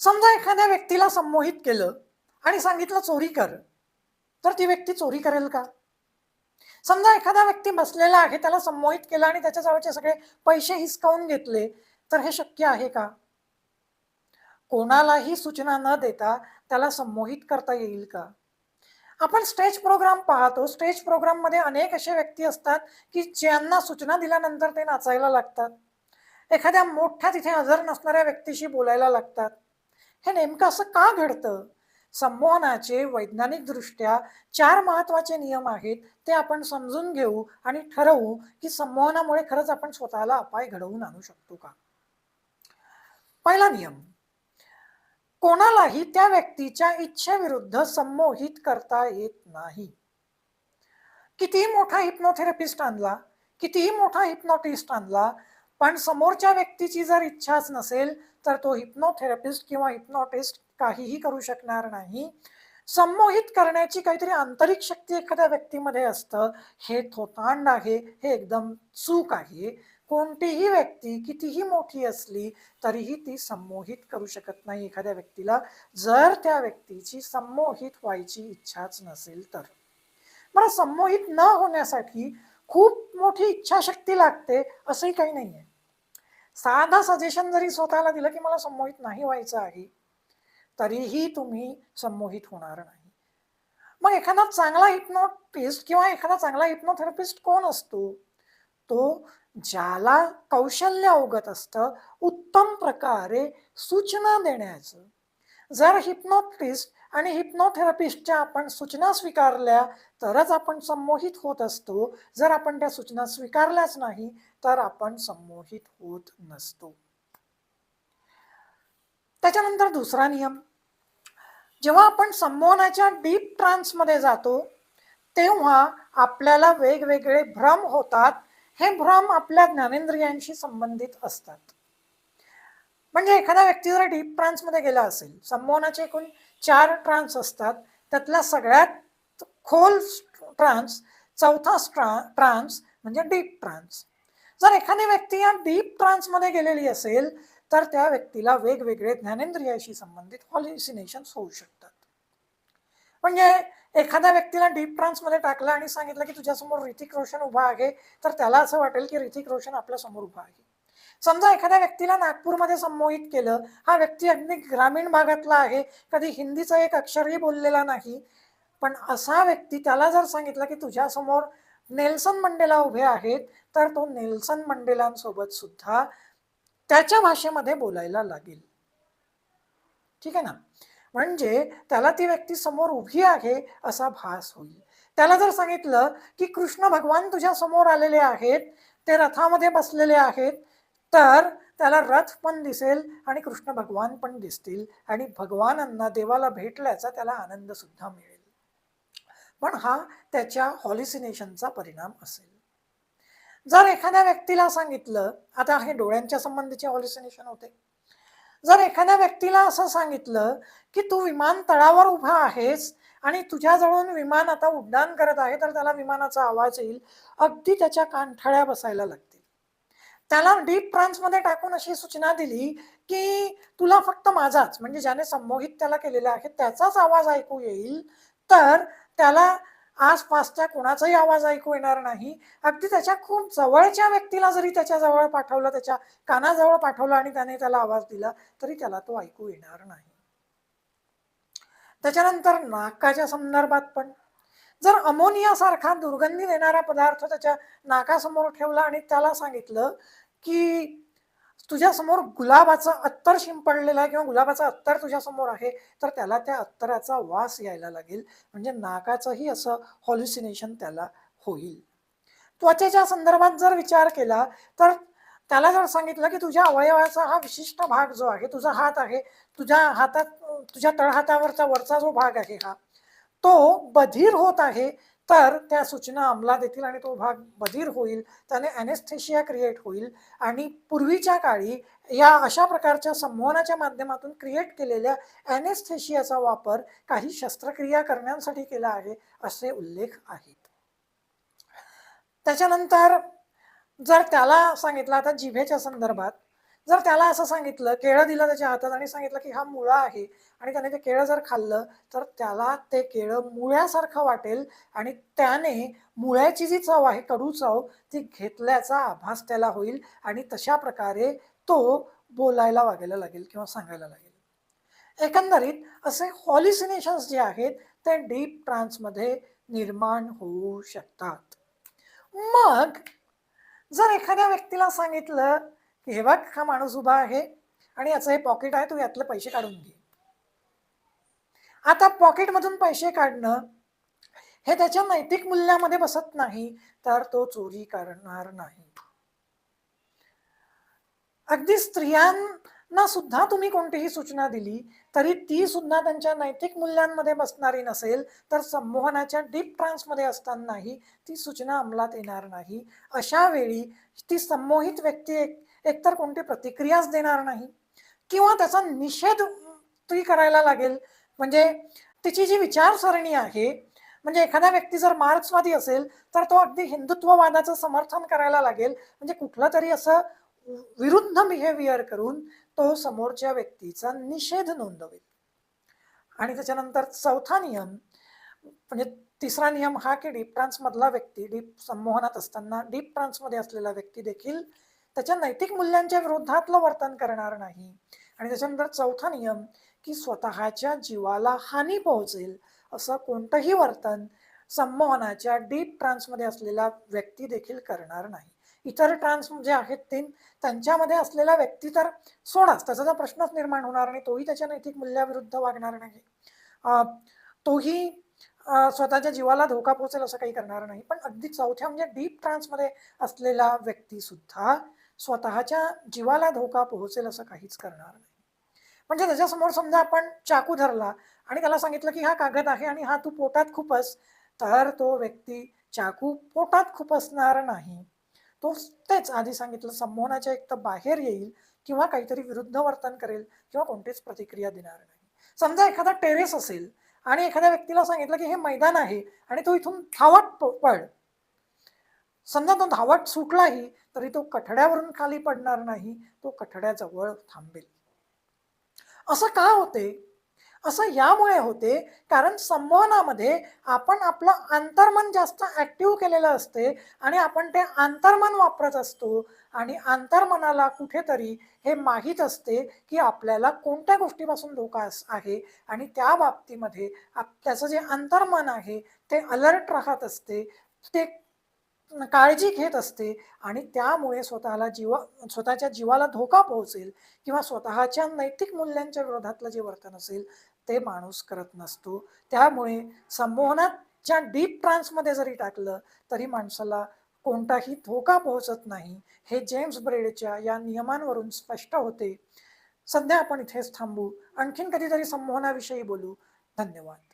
समजा एखाद्या व्यक्तीला संमोहित केलं आणि सांगितलं चोरी कर, तर ती व्यक्ती चोरी करेल का? समजा एखादा व्यक्ती बसलेला आहे, त्याला संमोहित केलं आणि त्याच्या जवळचे सगळे पैसे हिसकावून घेतले, तर हे शक्य आहे का? कोणालाही सूचना न देता त्याला संमोहित करता येईल का? आपण स्टेज प्रोग्राम पाहतो. स्टेज प्रोग्राम मध्ये अनेक असे व्यक्ती असतात की ज्यांना सूचना दिल्यानंतर ते नाचायला लागतात. एखाद्या मोठ्या तिथे हजर नसणाऱ्या व्यक्तीशी बोलायला लागतात. हे नेमकं असं का घडतं? संमोहनाचे वैज्ञानिक दृष्ट्या 4 महत्वाचे नियम आहेत. ते आपण समजून घेऊ आणि ठरवू की संमोहनामुळे खरंच आपण स्वतःला अपाय घडवून आणू शकतो का? पहिला नियम, कोणालाही त्या व्यक्तीच्या इच्छेविरुद्ध संमोहित करता येत नाही. कितीही मोठा हिप्नोथेरपिस्ट आणला, कितीही मोठा हिप्नोटिस्ट आणला, पण समोरच्या व्यक्तीची जर इच्छाच नसेल तर तो हिप्नोथेरपिस्ट किंवा हिप्नोटिस्ट काहीही करू शकणार नाही. संमोहित करण्याची काहीतरी आंतरिक शक्ती एखाद्या व्यक्तीमध्ये असतं, हे थोतांड आहे, हे एकदम चूक आहे. कोणतीही व्यक्ती कितीही मोठी असली तरीही ती संमोहित करू शकत नाही एखाद्या व्यक्तीला, जर त्या व्यक्तीची संमोहित व्हायची इच्छाच नसेल तर. मला संमोहित न होण्यासाठी खूप मोठी इच्छाशक्ती लागते असंही काही नाहीये. साधा सजेशन जरी स्वतःला दिलं की मला संमोहित नाही व्हायचं आहे, तरीही तुम्ही संमोहित होणार नाही. मग एखादा चांगला हिप्नोटिस्ट किंवा एखादा चांगला हिप्नोथेरपिस्ट कोण असतो? तो ज्याला कौशल्य अवगत असतं उत्तम प्रकारे सूचना देण्याचं. जर हिप्नोटिस्ट आणि हिप्नोथेरपिस्टच्या आपण सूचना स्वीकारल्या तरच आपण संमोहित होत असतो. जर आपण त्या सूचना स्वीकारल्याच नाही तर आपण संमोहित होत नसतो. त्याच्यानंतर दुसरा नियम, जेव्हा आपण संमोहनाच्या डीप ट्रान्समध्ये जातो तेव्हा आपल्याला वेगवेगळे भ्रम होतात. हे भ्रम आपल्या ज्ञानेंद्रियांशी संबंधित असतात. म्हणजे एखादा व्यक्ती जर डीप ट्रान्समध्ये गेला असेल, संमोहनाचे एकूण 4 ट्रान्स असतात, त्यातला सगळ्यात खोल ट्रान्स, चौथा ट्रान्स म्हणजे डीप ट्रान्स. जर एखादी व्यक्ती या डीप ट्रान्समध्ये गेलेली असेल तर त्या व्यक्तीला वेगवेगळे ज्ञानेंद्रियाशी संबंधित हॉल्युसिनेशन्स होऊ शकतात. म्हणजे एखाद्या व्यक्तीला डीप ट्रान्समध्ये टाकलं आणि सांगितलं की तुझ्यासमोर ऋतिक रोशन उभा आहे, तर त्याला असं वाटेल की ऋतिक रोशन आपल्या समोर उभा आहे. समजा एखाद्या व्यक्तीला नागपूरमध्ये संमोहित केलं, हा व्यक्ती अगदी ग्रामीण भागातला आहे, कधी हिंदीचा एक अक्षरही बोललेला नाही, पण असा व्यक्ती, त्याला जर सांगितलं की तुझ्यासमोर नेल्सन मंडेला उभे आहेत, तर तो नेल्सन मंडेलांसोबत सुद्धा त्याच्या भाषेमध्ये बोलायला लागेल. ठीक आहे ना? म्हणजे त्याला ती व्यक्ती समोर उभी आहे असा भास होईल. त्याला जर सांगितलं की कृष्ण भगवान तुझ्या समोर आलेले आहेत, ते रथामध्ये बसलेले आहेत, तर त्याला रथ पण दिसेल आणि कृष्ण भगवान पण दिसतील आणि भगवानांना, देवाला भेटल्याचा त्याला आनंद सुद्धा मिळेल. पण हा त्याच्या हॉल्युसिनेशनचा परिणाम असेल. जर एखाद्या व्यक्तीला सांगितलं, आता हे डोळ्यांच्या संबंधीचे हॉल्युसिनेशन होते, जर एखाद्या व्यक्तीला असं सांगितलं की तू विमानतळावर उभा आहेस आणि तुझ्याजवळून विमान आता उड्डाण करत आहे, तर त्याला विमानाचा आवाज येईल, अगदी त्याच्या कानठळ्या बसायला लागतील. त्याला डीप ट्रान्समध्ये टाकून अशी सूचना दिली की तुला फक्त माझाच, म्हणजे ज्याने संमोहित त्याला केलेला आहे त्याचाच आवाज ऐकू येईल, तर त्याला आसपासच्या कोणाचाही आवाज ऐकू येणार नाही. अगदी त्याच्या खूप जवळच्या व्यक्तीला जरी त्याच्या जवळ पाठवलं, त्याच्या कानाजवळ पाठवलं आणि त्याने त्याला आवाज दिला, तरी त्याला तो ऐकू येणार नाही. त्याच्यानंतर नाकाच्या संदर्भात पण, जर अमोनिया सारखा दुर्गंधी देणारा पदार्थ त्याच्या नाकासमोर ठेवला आणि त्याला सांगितलं की तुझ्यासमोर गुलाबाचं अत्तर शिंपडलेलं आहे किंवा गुलाबाचं अत्तर तुझ्यासमोर आहे, तर त्याला त्या अत्तराचा वास यायला लागेल. म्हणजे नाकाचंही असं हॉल्युसिनेशन त्याला होईल. त्वचेच्या संदर्भात जर विचार केला तर त्याला जर सांगितलं की तुझ्या अवयवाचा हा विशिष्ट भाग जो आहे, तुझा हात आहे, तुझ्या हातात, तुझ्या तळहातावरचा वरचा जो भाग आहे हा, तो बधीर होत आहे, तर त्या सूचना अंमलात येतील आणि तो भाग बधीर होईल, त्याने ॲनेस्थेशिया क्रिएट होईल. आणि पूर्वीच्या काळी या अशा प्रकारच्या संमोहनाच्या माध्यमातून क्रिएट केलेल्या ॲनेस्थेशियाचा वापर काही शस्त्रक्रिया करण्यासाठी केला आहे असे उल्लेख आहेत. त्याच्यानंतर जर त्याला सांगितलं, आता जिभेच्या संदर्भात, जर त्याला असं सांगितलं, केळं दिलं त्याच्या हातात आणि सांगितलं की हा मुळा आहे आणि त्याने ते केळं जर खाल्लं तर त्याला ते केळं मुळ्यासारखं वाटेल आणि त्याने मुळ्याची जी चव आहे, कडू चव, ती घेतल्याचा आभास त्याला होईल आणि तशा प्रकारे तो बोलायला वागायला लागेल किंवा सांगायला लागेल. एकंदरीत असे हॉलिसिनेशन्स जे आहेत ते डीप ट्रान्समध्ये निर्माण होऊ शकतात. मग जर एखाद्या व्यक्तीला सांगितलं, की "हे बघ हा माणूस उभा आहे आणि याचं हे पॉकेट आहे, तू यातले पैसे काढून घे." आता पॉकेटमधून पैसे काढणं हे त्याच्या नैतिक मूल्यामध्ये बसत नाही, तर तो चोरी करणार नाही. अगदी स्त्रियांना सुद्धा तुम्ही कोणतीही सूचना दिली, तरी ती सुद्धा त्यांच्या नैतिक मूल्यांमध्ये बसणारी नसेल, तर संमोहनाच्या डीप ट्रान्समध्ये असतानाही ती सूचना अंमलात येणार नाही. अशा वेळी ती संमोहित व्यक्ती एकतर कोणती प्रतिक्रियाच देणार नाही किंवा त्याचा निषेध ती करायला लागेल. म्हणजे तिची जी विचारसरणी आहे, म्हणजे एखादा व्यक्ती जर मार्क्सवादी असेल, तर तो अगदी हिंदुत्ववादाचं समर्थन करायला लागेल. म्हणजे कुठलं तरी असं विरुद्ध बिहेवियर करून तो समोरच्या व्यक्तीचा निषेध नोंदवेल. आणि त्याच्यानंतर चौथा नियम म्हणजे तिसरा नियम हा की डीप ट्रान्समधला व्यक्ती, डीप संमोहनात असताना डीप ट्रान्समध्ये असलेला व्यक्ती देखील त्याच्या नैतिक मूल्यांच्या विरोधातलं वर्तन करणार नाही. आणि त्याच्यानंतर चौथा नियम की स्वतःच्या जीवाला हानी पोहोचेल असं कोणतंही वर्तन संमोहनाच्या डीप ट्रान्समध्ये असलेला व्यक्ती देखील करणार नाही. इतर ट्रान्स जे आहेत ते त्यांच्यामध्ये असलेला व्यक्ती तर सोडाच, त्याचा तर प्रश्नच निर्माण होणार नाही, तोही त्याच्या नैतिक मूल्याविरुद्ध वागणार नाही. तोही स्वतःच्या जीवाला धोका पोहोचेल असं काही करणार नाही. पण अगदी चौथ्या म्हणजे डीप ट्रान्समध्ये असलेला व्यक्ती सुद्धा स्वतःच्या जीवाला धोका पोहोचेल असं काहीच करणार नाही. म्हणजे त्याच्यासमोर समजा आपण चाकू धरला आणि त्याला सांगितलं की हा कागद आहे आणि हा तू पोटात खुपस, तर तो व्यक्ती चाकू पोटात खुपसणार नाही. तो तेच आधी सांगितलं संमोहनाच्या एक तर बाहेर येईल किंवा काहीतरी विरुद्ध वर्तन करेल किंवा कोणतीच प्रतिक्रिया देणार नाही. समजा एखादा टेरेस असेल आणि एखाद्या व्यक्तीला सांगितलं की हे मैदान आहे आणि तो इथून धावत पड. समजा तो धावत सुटलाही तरी तो कठड्यावरून खाली पडणार नाही, तो कठड्याजवळ थांबेल. असं का होते? असं यामुळे होते कारण संमोहनामध्ये आपण आपलं अंतर्मन जास्त ऍक्टिव्ह केलेलं असते आणि आपण ते अंतर्मन वापरत असतो आणि अंतर्मनाला कुठेतरी हे माहीत असते की आपल्याला कोणत्या गोष्टीपासून धोका आहे आणि त्या बाबतीमध्ये त्याचं जे अंतर्मन आहे ते अलर्ट राहत असते, ते काळजी घेत असते आणि त्यामुळे स्वतःच्या जीवाला धोका पोहोचेल किंवा स्वतःच्या नैतिक मूल्यांच्या विरोधातलं जे वर्तन असेल ते माणूस करत नसतो. त्यामुळे संमोहनाच्या डीप ट्रान्समध्ये जरी टाकलं तरी माणसाला कोणताही धोका पोहोचत नाही. हे जेम्स ब्रेडच्या या नियमांवरून स्पष्ट होते. सध्या आपण इथेच थांबू. आणखीन कधीतरी संमोहनाविषयी बोलू. धन्यवाद.